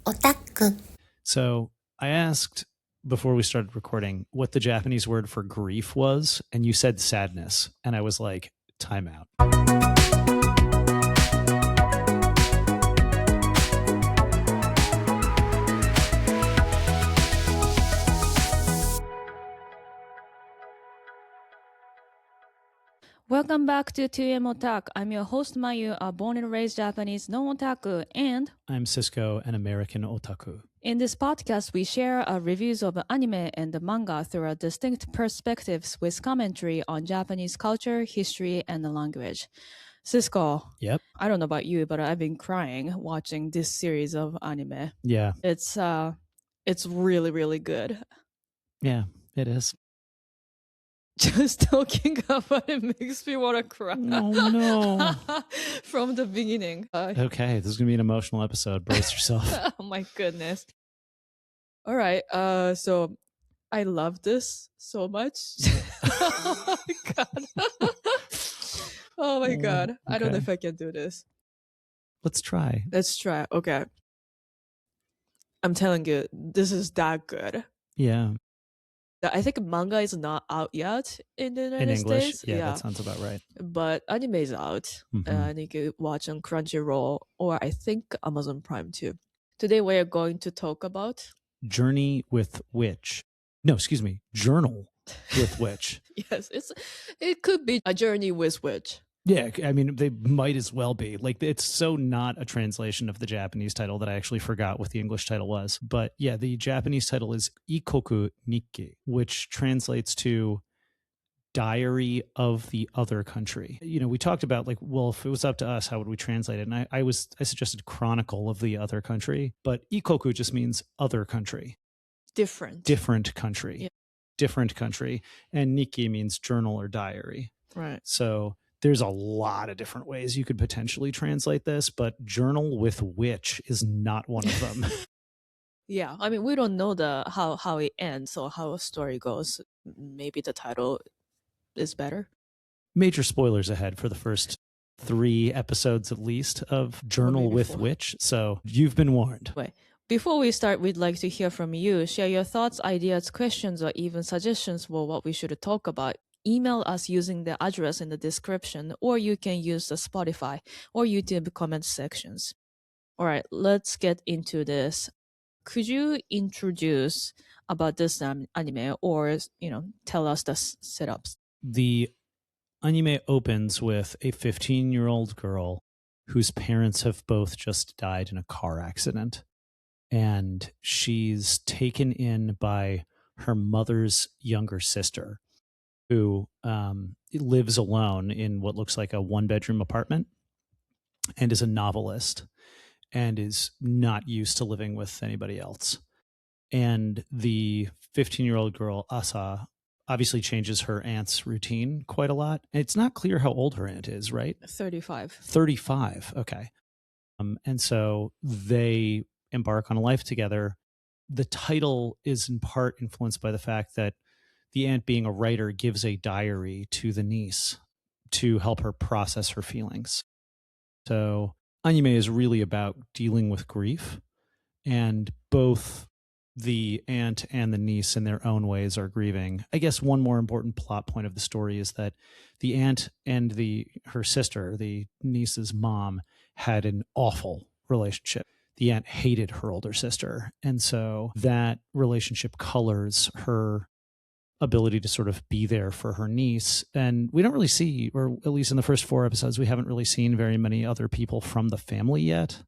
non-otaku. So I asked before we started recording what the Japanese word for grief was, and you said sadness. And I was like, time out. Welcome back to 2M Otaku. I'm your host Mayu, a born and raised Japanese non-otaku, and I'm Cisco, an American otaku. in this podcast we share reviews of anime and manga through our distinct perspectives with commentary on Japanese culture, history, and the language. Cisco, Yep. I don't know about you, but I've been crying watching this series of anime. Yeah. It's really, really good. Yeah, it is. Just talking about it makes me want to cry. Oh, no. From the beginning. Okay, this is going to be an emotional episode. Brace yourself. Oh my goodness. All right. So I love this so much. Oh my god. Oh my god. Okay. I don't know if I can do this. Let's try. Let's try. Okay. I'm telling you, this is that good. Yeah. I think manga is not out yet in the United In English? States. Yeah, that sounds about right. But anime is out. And you can watch on Crunchyroll or I think Amazon Prime too. Today we are going to talk about Journey with Witch. No, excuse me. Journal with Witch. Yes, it could be a journey with witch. Yeah, I mean, they might as well be. Like, it's so not a translation of the Japanese title that I actually forgot what the English title was. But yeah, the Japanese title is Ikoku Nikki, which translates to Diary of the Other Country. You know, we talked about, like, well, if it was up to us, how would we translate it? And I suggested Chronicle of the Other Country, but Ikoku just means other country. Different country. Yeah. Different country. And Nikki means journal or diary. Right. So there's a lot of different ways you could potentially translate this, but journal with witch is not one of them. Yeah, I mean, we don't know how it ends or how a story goes. Maybe the title is better. Major spoilers ahead for the first 3 episodes at least of Journal with 4. Witch, so you've been warned. Wait, before we start, we'd like to hear from you. Share your thoughts, ideas, questions, or even suggestions for what we should talk about. Email us using the address in the description, or you can use the Spotify or YouTube comment sections. All right, let's get into this. Could you introduce about this anime or, tell us the setups? The anime opens with a 15-year-old girl whose parents have both just died in a car accident. And she's taken in by her mother's younger sister, who lives alone in what looks like a 1-bedroom apartment and is a novelist and is not used to living with anybody else. And the 15-year-old girl, Asa, obviously changes her aunt's routine quite a lot. It's not clear how old her aunt is, right? 35. 35, okay. And so they embark on a life together. The title is in part influenced by the fact that the aunt, being a writer, gives a diary to the niece to help her process her feelings. So anime is really about dealing with grief, and both the aunt and the niece in their own ways are grieving. I guess one more important plot point of the story is that the aunt and her sister, the niece's mom, had an awful relationship. The aunt hated her older sister, and so that relationship colors her ability to sort of be there for her niece. And we don't really see, or at least in the first 4 episodes, we haven't really seen very many other people from the family yet.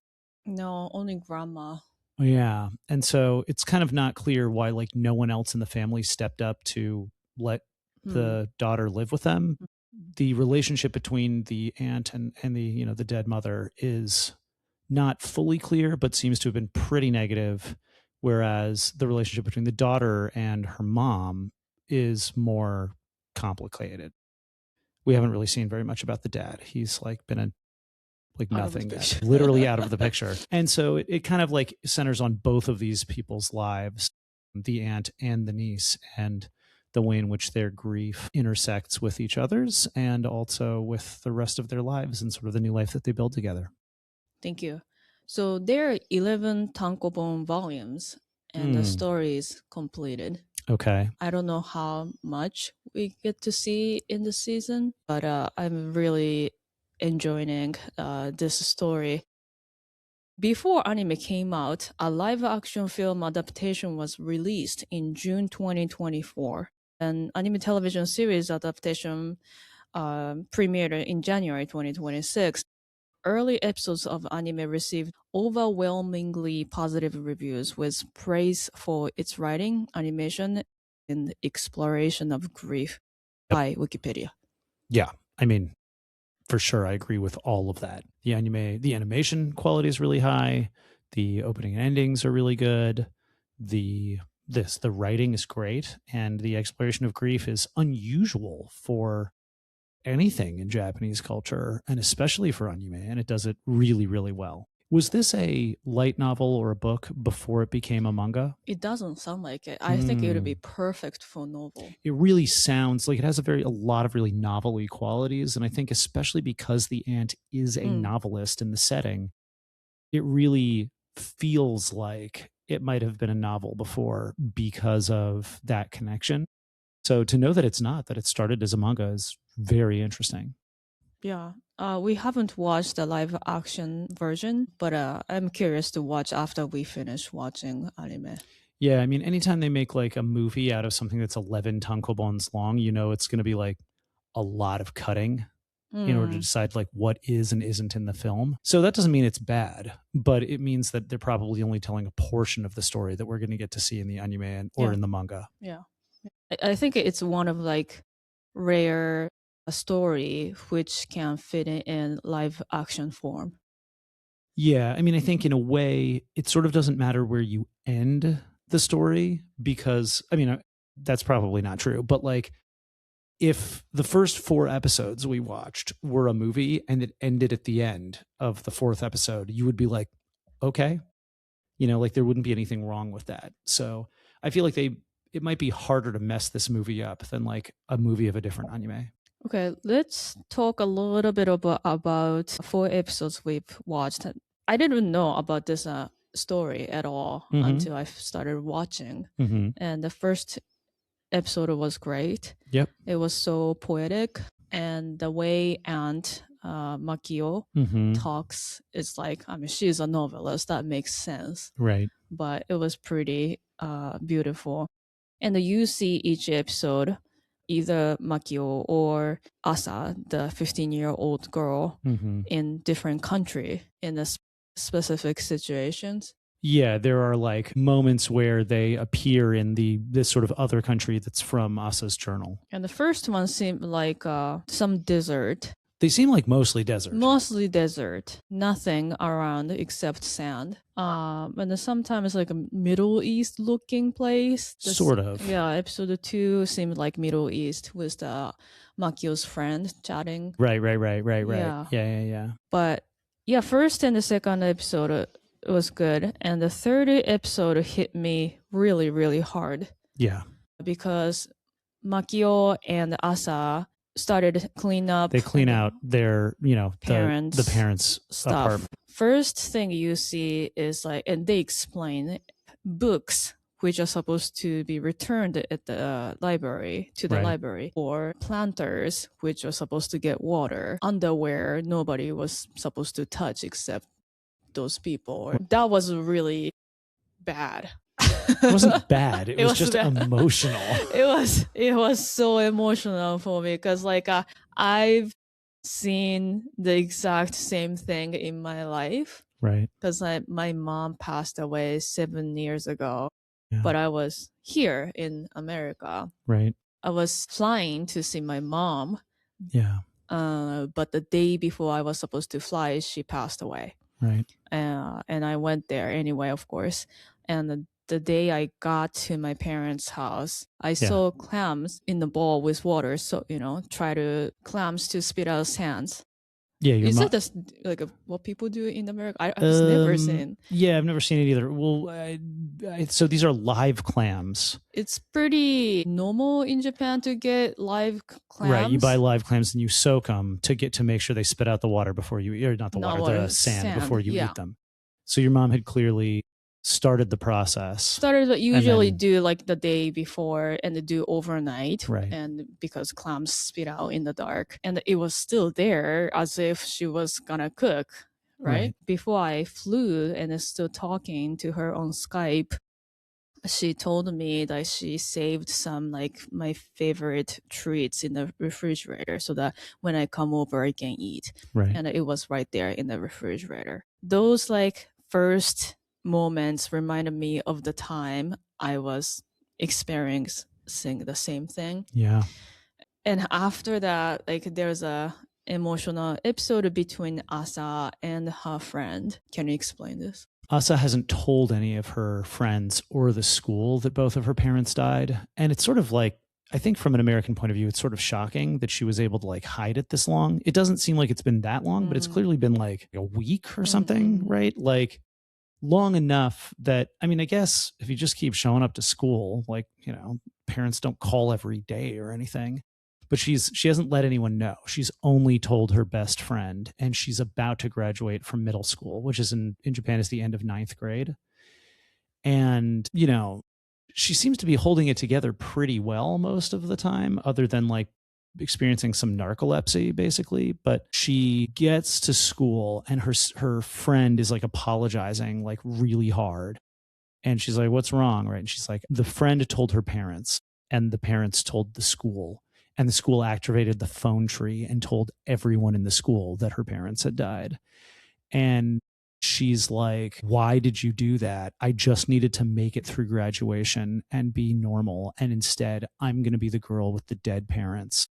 No, only grandma. Yeah. And so it's kind of not clear why, like, no one else in the family stepped up to let the daughter live with them. The relationship between the aunt and the, the dead mother is not fully clear, but seems to have been pretty negative. Whereas the relationship between the daughter and her mom is more complicated. We haven't really seen very much about the dad. He's like been nothing, literally out of the picture. And so it kind of like centers on both of these people's lives, the aunt and the niece, and the way in which their grief intersects with each other's and also with the rest of their lives and sort of the new life that they build together. Thank you. So there are 11 tankobon volumes, and the story is completed. Okay. I don't know how much we get to see in the season, but I'm really enjoying this story. Before anime came out, a live action film adaptation was released in June 2024. An anime television series adaptation premiered in January 2026. Early episodes of anime received overwhelmingly positive reviews with praise for its writing, animation, and exploration of grief Yep. by Wikipedia. Yeah. I mean, for sure, I agree with all of that. The animation quality is really high. The opening and endings are really good. The writing is great, and the exploration of grief is unusual for anything in Japanese culture, and especially for anime, and it does it really, really well. Was this a light novel or a book before it became a manga? It doesn't sound like it. I think it would be perfect for novel. It really sounds like it has a lot of really novel-y qualities, and I think especially because the ant is a novelist in the setting, it really feels like it might have been a novel before because of that connection. So to know that it's not, that it started as a manga is very interesting. Yeah. We haven't watched the live action version, but I'm curious to watch after we finish watching anime. Yeah, I mean, anytime they make like a movie out of something that's 11 tankobons long, you know it's going to be like a lot of cutting in order to decide like what is and isn't in the film. So that doesn't mean it's bad, but it means that they're probably only telling a portion of the story that we're going to get to see in the anime or in the manga. Yeah. I think it's one of like rare story which can fit in live action form. Yeah, I mean, I think in a way, it sort of doesn't matter where you end the story because, I mean, that's probably not true, but like if the first 4 episodes we watched were a movie and it ended at the end of the 4th episode, you would be like, okay, you know, like there wouldn't be anything wrong with that. So I feel like it might be harder to mess this movie up than like a movie of a different anime. Okay, let's talk a little bit about 4 episodes we've watched. I didn't know about this story at all until I started watching. And the first episode was great. Yep. It was so poetic, and the way Aunt Makio talks is like, I mean, she's a novelist. That makes sense. Right. But it was pretty beautiful. And you see each episode, either Makio or Asa, the 15-year-old girl, in different country in a specific situations. Yeah, there are like moments where they appear in this sort of other country that's from Asa's journal. And the first one seemed like some desert. They seem like mostly desert. Mostly desert. Nothing around except sand. And then sometimes like a Middle East looking place. Sort of. Yeah, episode 2 seemed like Middle East with Makio's friend chatting. Right. Yeah. But yeah, first and the second episode it was good. And the third episode hit me really, really hard. Yeah. Because Makio and Asa started clean up. They clean out their, parents, the parents' stuff. apartment. First thing you see is like, and they explain books which are supposed to be returned at the library, or planters which are supposed to get water, underwear nobody was supposed to touch except those people. That was really bad. It wasn't bad. It was just bad. Emotional. It was so emotional for me because like I've seen the exact same thing in my life. Right. Because my mom passed away 7 years ago, yeah. But I was here in America. Right. I was flying to see my mom. Yeah. But the day before I was supposed to fly, she passed away. Right. And I went there anyway, of course. And the day I got to my parents' house, I saw clams in the bowl with water. So, clams to spit out sand. Yeah, is that like what people do in America? I've never seen. Yeah, I've never seen it either. Well, so these are live clams. It's pretty normal in Japan to get live clams. Right, you buy live clams and you soak them to make sure they spit out the water before you, or not the water, the sand before you eat them. So your mom had clearly started the process Started and usually then, do like the day before and do overnight, right, and because clams spit out in the dark and it was still there as if she was gonna cook, right? right. Before I flew and is still talking to her on Skype, she told me that she saved some like my favorite treats in the refrigerator so that when I come over I can eat. Right. And it was right there in the refrigerator. Those like first moments reminded me of the time I was experiencing the same thing. Yeah. And after that, like there's a emotional episode between Asa and her friend. Can you explain this? Asa hasn't told any of her friends or the school that both of her parents died. And it's sort of like, I think from an American point of view, it's sort of shocking that she was able to like hide it this long. It doesn't seem like it's been that long, but it's Mm, clearly been like a week or something, mm, right? Like long enough that, I mean, I guess if you just keep showing up to school, like, parents don't call every day or anything. But she hasn't let anyone know. She's only told her best friend, and she's about to graduate from middle school, which is in Japan is the end of ninth grade. And, she seems to be holding it together pretty well most of the time, other than like experiencing some narcolepsy basically. But she gets to school and her friend is like apologizing like really hard, and she's like, what's wrong? Right. And she's like, the friend told her parents, and the parents told the school. And the school activated the phone tree and told everyone in the school that her parents had died. And she's like, why did you do that? I just needed to make it through graduation and be normal. And instead, I'm going to be the girl with the dead parents.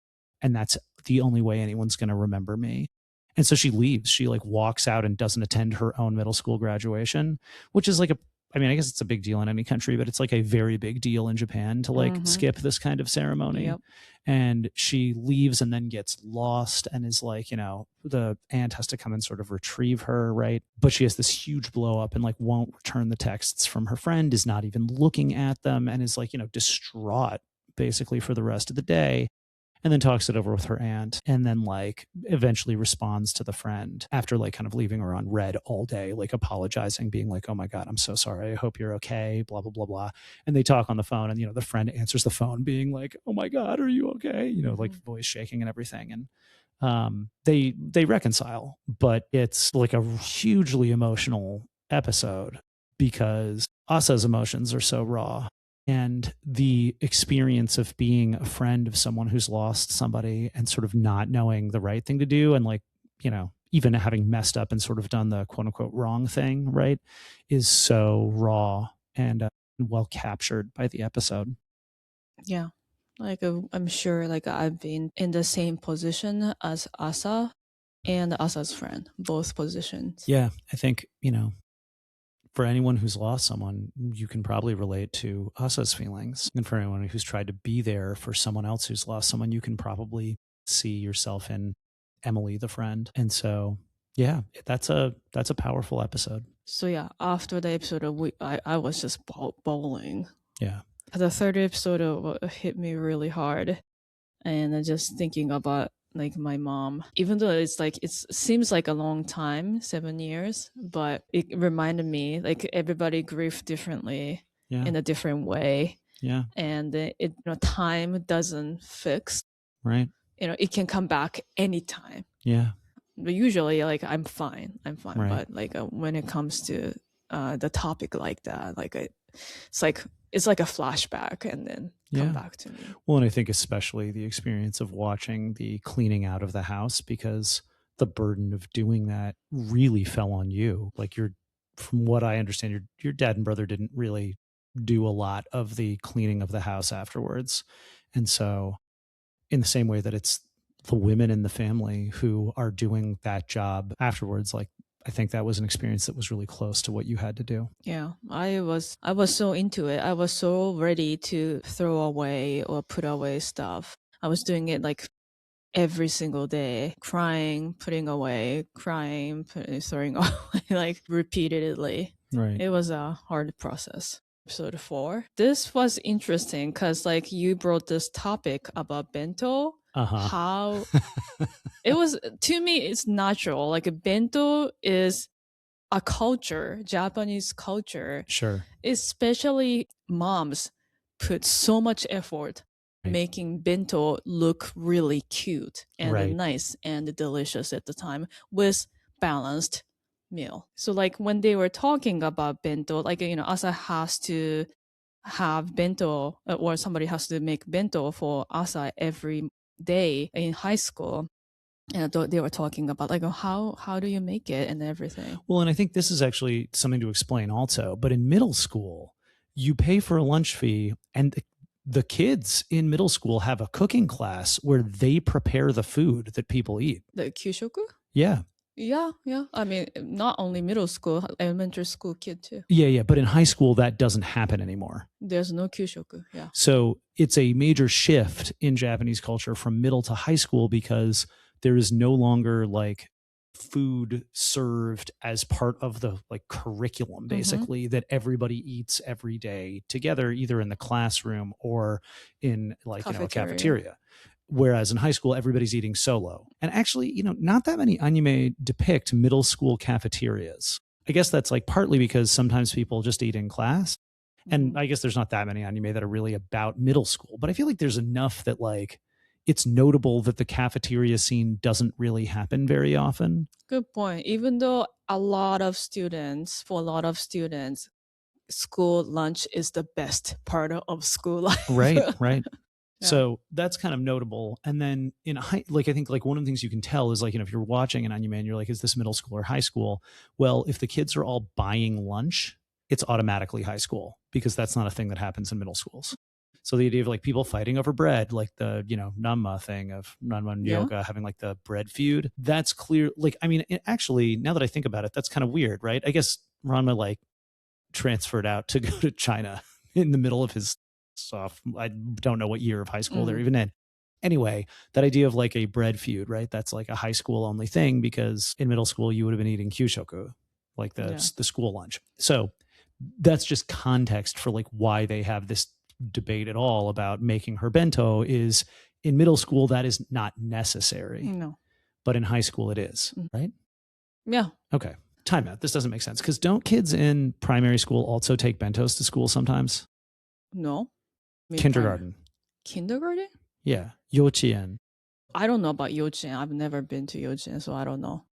And that's the only way anyone's going to remember me. And so she leaves. She like walks out and doesn't attend her own middle school graduation, which is like I mean, I guess it's a big deal in any country, but it's like a very big deal in Japan to like mm-hmm. skip this kind of ceremony. Yep. And she leaves and then gets lost and is like, the aunt has to come and sort of retrieve her, right? But she has this huge blow up and like won't return the texts from her friend, is not even looking at them, and is like, distraught basically for the rest of the day, and then talks it over with her aunt, and then like eventually responds to the friend after like kind of leaving her on red all day, like apologizing, being like, oh my God, I'm so sorry, I hope you're okay, blah blah blah blah. And they talk on the phone, and the friend answers the phone being like, oh my God, are you okay, like Mm-hmm. voice shaking and everything. And they reconcile, but it's like a hugely emotional episode because Asa's emotions are so raw, and the experience of being a friend of someone who's lost somebody and sort of not knowing the right thing to do, and like, even having messed up and sort of done the quote unquote wrong thing, right, is so raw and well captured by the episode. Yeah. Like I'm sure like I've been in the same position as Asa and Asa's friend, both positions. Yeah, I think, for anyone who's lost someone, you can probably relate to Asa's feelings. And for anyone who's tried to be there for someone else who's lost someone, you can probably see yourself in Emily, the friend. And so, yeah, that's a powerful episode. So yeah, after the episode, I was just bawling. Yeah. The third episode hit me really hard, and just thinking about like my mom, even though it's like it seems like a long time, 7 years, but it reminded me like everybody grieve differently Yeah. in a different way, Yeah. and time doesn't fix. Right. It can come back anytime. Yeah. But usually, like I'm fine. Right. But like when it comes to the topic like that, like it's like it's like a flashback and then come Yeah. back to me. Well, and I think especially the experience of watching the cleaning out of the house, because the burden of doing that really fell on you. Like from what I understand, your dad and brother didn't really do a lot of the cleaning of the house afterwards. And so in the same way that it's the women in the family who are doing that job afterwards, like I think that was an experience that was really close to what you had to do. Yeah, I was so into it. I was so ready to throw away or put away stuff. I was doing it like every single day, crying, putting away, crying, throwing away, like repeatedly. Right. It was a hard process. Episode 4. This was interesting because like you brought this topic about bento. Uh-huh. How it was, to me it's natural. Like a bento is a culture, Japanese culture, Sure. especially moms put so much effort Right. making bento look really cute and Right. nice and delicious at the time with balanced meal. So like when they were talking about bento, like Asa has to have bento or somebody has to make bento for Asa every day in high school. And they were talking about like how do you make it and everything. Well, and I think this is actually something to explain also. But in middle school, you pay for a lunch fee, and the kids in middle school have a cooking class where they prepare the food that people eat. The kyushoku? Yeah. Yeah, yeah. I mean, not only middle school, elementary school kid too. Yeah. But in high school, that doesn't happen anymore. There's no kyushoku. Yeah. So it's a major shift in Japanese culture from middle to high school because there is no longer like food served as part of the like curriculum basically that everybody eats every day together, either in the classroom or in like a cafeteria. Whereas in high school everybody's eating solo. And actually, not that many anime depict middle school cafeterias. I guess that's like partly because sometimes people just eat in class, and I guess there's not that many anime that are really about middle school, but I feel like there's enough that like it's notable that the cafeteria scene doesn't really happen very often. Good point. Even though for a lot of students, school lunch is the best part of school life. Right, right. Yeah. So that's kind of notable. And then in high, like I think like one of the things you can tell is like, if you're watching an anime and you're like, is this middle school or high school? Well, if the kids are all buying lunch, it's automatically high school because that's not a thing that happens in middle schools. So the idea of like people fighting over bread, like the, Nanma thing of Nanman Yoga having like the bread feud, that's clear. Like, I mean, actually, now that I think about it, that's kind of weird, right? I guess Ranma like transferred out to go to China in the middle of his I don't know what year of high school they're even in. Anyway, that idea of like a bread feud, right? That's like a high school only thing because in middle school you would have been eating kyushoku, like the school lunch. So that's just context for like why they have this debate at all about making her bento. Is in middle school that is not necessary. No. But in high school it is, right? Yeah. Okay. Time out. This doesn't make sense because don't kids in primary school also take bentos to school sometimes? No. Kindergarten. Kindergarten? Yeah. Yochien. I don't know about Yochien. I've never been to Yochien, so I don't know.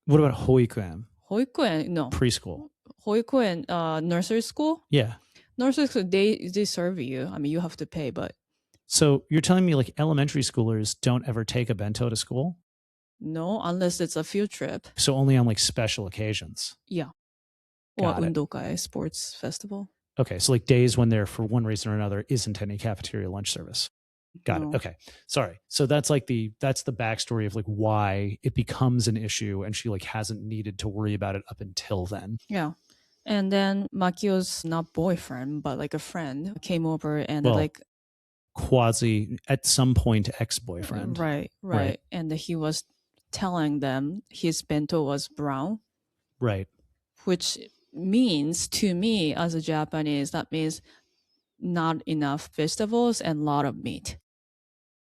What about Hoikuen? Hoikuen? No. Preschool. Hoikuen, nursery school? Yeah. Nursery school, they serve you. I mean, you have to pay, but. So you're telling me like elementary schoolers don't ever take a bento to school? No, unless it's a field trip. So only on like special occasions? Yeah. Or undokai, sports festival. Okay, so like days when there, for one reason or another, isn't any cafeteria lunch service. Got it. Okay, sorry. So that's like that's the backstory of like why it becomes an issue, and she like hasn't needed to worry about it up until then. Yeah, and then Makio's not boyfriend, but like a friend came over and like quasi at some point ex-boyfriend. Right, and he was telling them his bento was brown. Right. Which means to me as a Japanese, that means not enough vegetables and a lot of meat.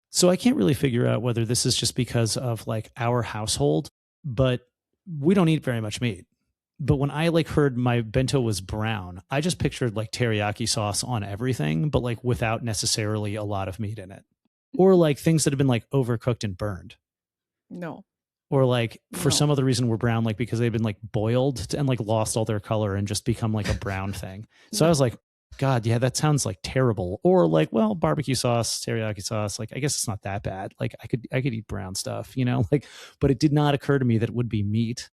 So I can't really figure out whether this is just because of like our household, but we don't eat very much meat. But when I like heard my bento was brown, I just pictured like teriyaki sauce on everything, but like without necessarily a lot of meat in it. Or like things that have been like overcooked and burned. No. Or like for some other reason we're brown, like because they've been like boiled and like lost all their color and just become like a brown thing. So I was like, God, yeah, that sounds like terrible. Or like, well, barbecue sauce, teriyaki sauce, like I guess it's not that bad. Like I could eat brown stuff, like, but it did not occur to me that it would be meat,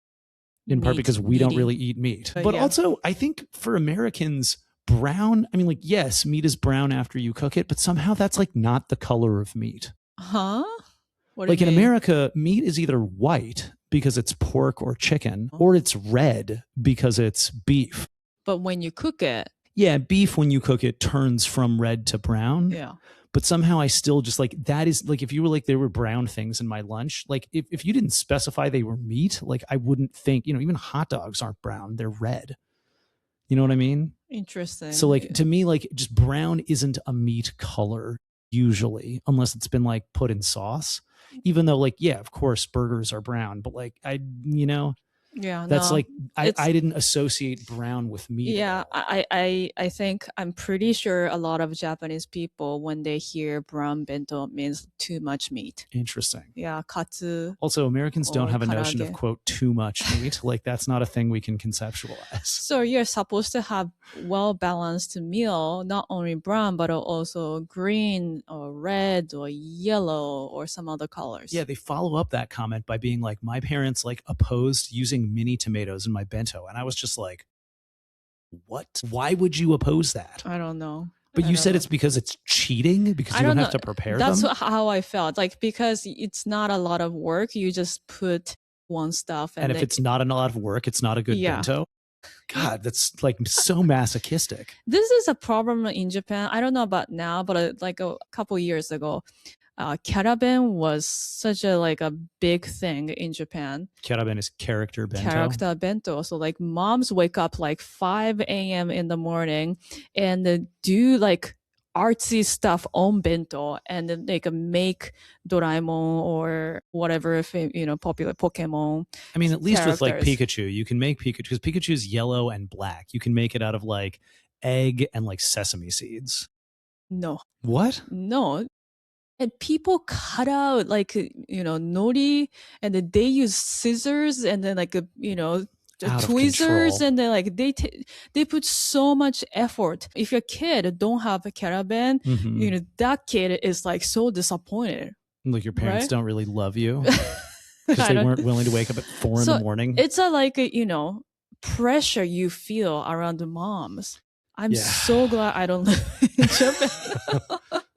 in part because we don't really eat meat. But also I think for Americans, brown, I mean, like, yes, meat is brown after you cook it, but somehow that's like not the color of meat. Huh? Like in America, meat is either white because it's pork or chicken, or it's red because it's beef. But when you cook it. Yeah, beef, when you cook it, turns from red to brown. Yeah. But somehow I still just like, that is like, if you were like, there were brown things in my lunch, like if you didn't specify they were meat, like I wouldn't think, even hot dogs aren't brown, they're red. You know what I mean? Interesting. So like to me, like just brown isn't a meat color usually, unless it's been like put in sauce. Even though like, yeah, of course burgers are brown, but like Yeah, That's no. like, I didn't associate brown with meat at Yeah, all. I think I'm pretty sure a lot of Japanese people, when they hear brown bento, means too much meat. Interesting. Yeah, katsu Also, Americans don't or have a notion of, karage. quote, too much meat. Like, that's not a thing we can conceptualize. So you're supposed to have well balanced meal, not only brown but also green or red or yellow or some other colors. Yeah, they follow up that comment by being like, my parents like opposed using mini tomatoes in my bento. And I was just like, what? Why would you oppose that? I don't know. But I you don't said know. it's because it's cheating because I you don't don't have know. to prepare That's them. how I felt. Like, because it's not a lot of work. You just put one stuff And and if it's not a lot of work, it's not a good yeah. bento. God, that's like so masochistic. This is a problem in Japan. I don't know about now, but like a couple years ago, karaben was such a like a big thing in Japan. Keraben is character bento. Character bento. So like moms wake up like 5 a.m. in the morning and do like artsy stuff on bento, and then they can make Doraemon or whatever, popular Pokemon. I mean, at least with like characters. Pikachu, you can make Pikachu, because Pikachu is yellow and black. You can make it out of like egg and like sesame seeds. No, What? no. And people cut out like nori, and then they use scissors and then like the Out of tweezers, control. and then like they put so much effort. If your kid don't have a karaben, Mhm. that kid is like so disappointed. Like your parents Right? don't really love you because they weren't willing to wake up at 4 in So the morning. it's a pressure you feel around the moms. I'm Yeah. so glad I don't live in Japan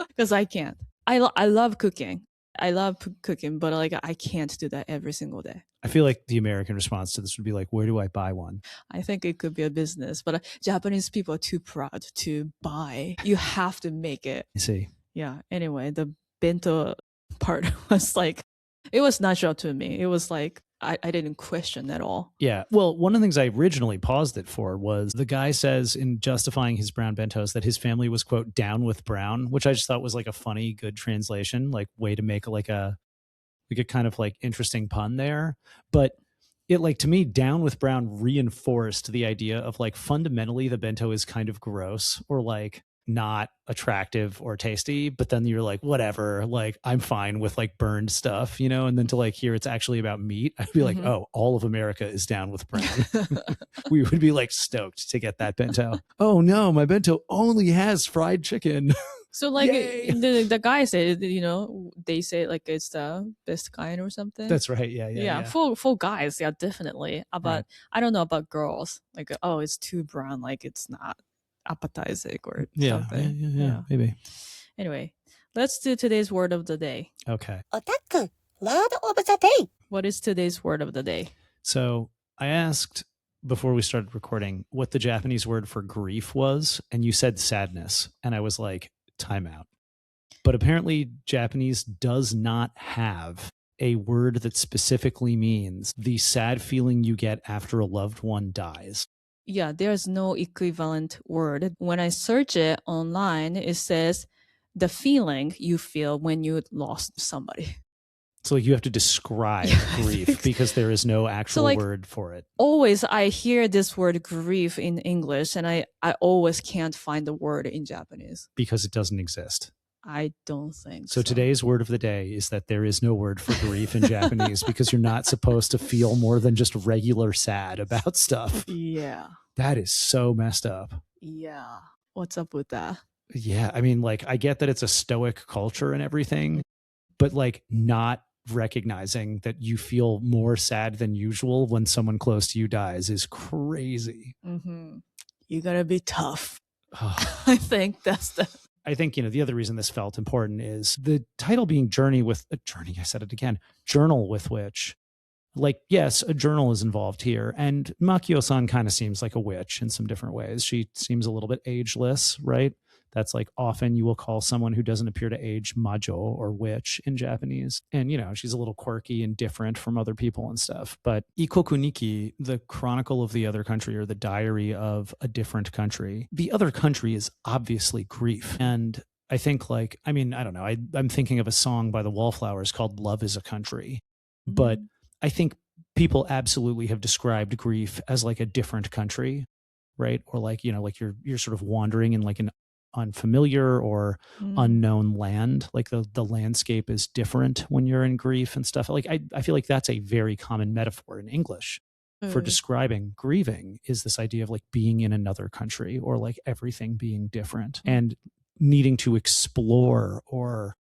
because I can't. I love cooking. I love cooking, but like I can't do that every single day. I feel like the American response to this would be like, where do I buy one? I think it could be a business, but Japanese people are too proud to buy. You have to make it. I see. Yeah. Anyway, the bento part was like, it was natural to me. It was like, I didn't question at all. Yeah. Well, one of the things I originally paused it for was the guy says in justifying his brown bentos that his family was, quote, down with brown, which I just thought was like a funny, good translation, like way to make like a kind of like interesting pun there. But it, like, to me, down with brown reinforced the idea of like fundamentally the bento is kind of gross or like not attractive or tasty, but then you're like, whatever, like I'm fine with like burned stuff, and then to like hear it's actually about meat, I'd be like, oh, all of America is down with brown. We would be like stoked to get that bento. Oh no, my bento only has fried chicken. So like Yay! the guy said, they say like it's the best kind or something. That's right. Yeah. For guys, yeah, definitely. But Right. I don't know about girls. Like, oh, it's too brown, like it's not appetizing or something. Yeah, maybe. Anyway, let's do today's word of the day. Okay. Otaku, word of the day. What is today's word of the day? So I asked before we started recording what the Japanese word for grief was, and you said sadness. And I was like, time out. But apparently Japanese does not have a word that specifically means the sad feeling you get after a loved one dies. Yeah, there's no equivalent word. When I search it online, it says the feeling you feel when you lost somebody. So like you have to describe grief because there is no actual word for it. Always I hear this word grief in English, and I always can't find the word in Japanese. Because it doesn't exist. I don't think so. Today's word of the day is that there is no word for grief in Japanese because you're not supposed to feel more than just regular sad about stuff. Yeah. That is so messed up. Yeah. What's up with that? Yeah. I mean, like, I get that it's a stoic culture and everything, but like not recognizing that you feel more sad than usual when someone close to you dies is crazy. Mm-hmm. You gotta be tough. I think that's the... I think, the other reason this felt important is the title being journey with a journey. I said it again, journal with which, like, yes, a journal is involved here. And Makio-san kind of seems like a witch in some different ways. She seems a little bit ageless, right? That's like often you will call someone who doesn't appear to age majo or witch in Japanese. And, she's a little quirky and different from other people and stuff. But Ikoku Nikki, the chronicle of the other country or the diary of a different country, the other country is obviously grief. And I think I don't know. I'm thinking of a song by the Wallflowers called Love is a Country. But I think people absolutely have described grief as like a different country, right? Or like, like you're sort of wandering in like an unfamiliar or unknown land. Like the landscape is different when you're in grief and stuff. Like I feel like that's a very common metaphor in English for describing grieving, is this idea of like being in another country or like everything being different and needing to explore or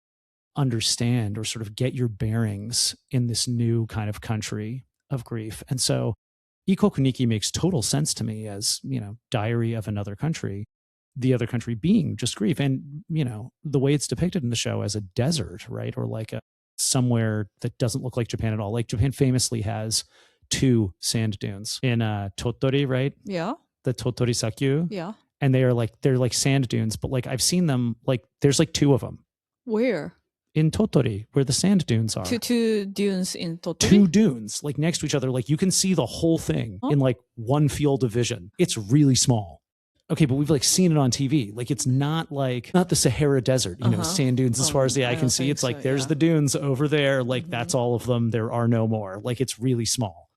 understand or sort of get your bearings in this new kind of country of grief. And so Ikoku Nikki makes total sense to me as, diary of another country, the other country being just grief. And, the way it's depicted in the show as a desert, right? Or like somewhere that doesn't look like Japan at all. Like Japan famously has 2 sand dunes in Tottori, right? Yeah. The Tottori Sakyu. Yeah. And they're like sand dunes, but like I've seen them, like there's like 2 of them. Where? In Tottori, where the sand dunes are. Two dunes in Tottori? 2 dunes, like next to each other. Like you can see the whole thing in like one field of vision. It's really small. Okay, but we've like seen it on TV. Like it's not the Sahara Desert, sand dunes as far as the eye can see. It's like there's the dunes over there. Like that's all of them. There are no more. Like it's really small.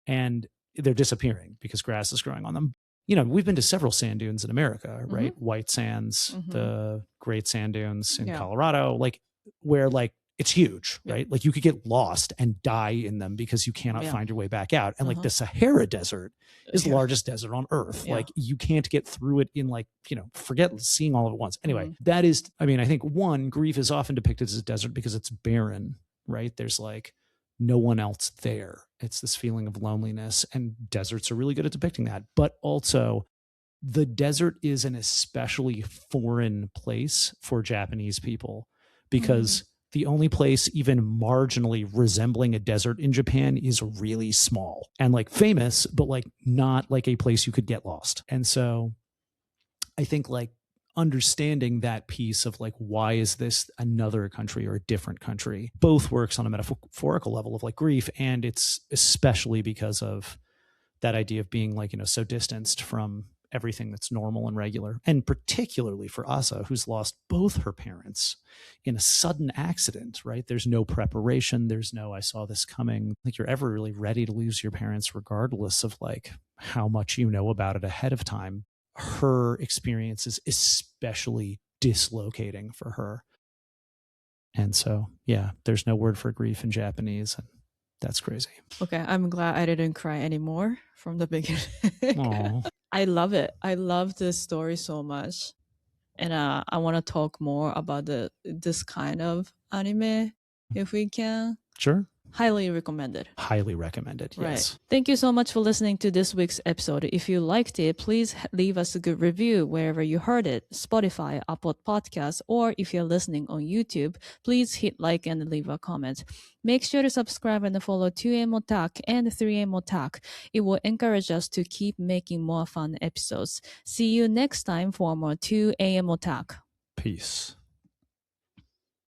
And they're disappearing because grass is growing on them. We've been to several sand dunes in America, right? White Sands, the Great Sand Dunes in Colorado, like where like it's huge, right? Like you could get lost and die in them because you cannot find your way back out. And like the Sahara Desert is the largest desert on earth. Like you can't get through it in like, forget seeing all of it once. Anyway, that is, I think one, grief is often depicted as a desert because it's barren, right? There's like no one else there. It's this feeling of loneliness, and deserts are really good at depicting that. But also the desert is an especially foreign place for Japanese people because the only place even marginally resembling a desert in Japan is really small and like famous, but like not like a place you could get lost. And so I think like understanding that piece of like, why is this another country or a different country, both works on a metaphorical level of like grief. And it's especially because of that idea of being like, so distanced from everything that's normal and regular. And particularly for Asa, who's lost both her parents in a sudden accident, right? There's no preparation. There's no, I saw this coming. I think you're ever really ready to lose your parents, regardless of like how much you know about it ahead of time. Her experience is especially dislocating for her. And so, yeah, there's no word for grief in Japanese. And that's crazy. Okay, I'm glad I didn't cry anymore from the beginning. I love it. I love this story so much. And I want to talk more about this kind of anime if we can. Sure. Highly recommended. Highly recommended, yes. Right. Thank you so much for listening to this week's episode. If you liked it, please leave us a good review wherever you heard it, Spotify, Apple Podcasts, or if you're listening on YouTube, please hit like and leave a comment. Make sure to subscribe and follow 2AM Otak and 3AM Otak. It will encourage us to keep making more fun episodes. See you next time for more 2AM Otak. Peace.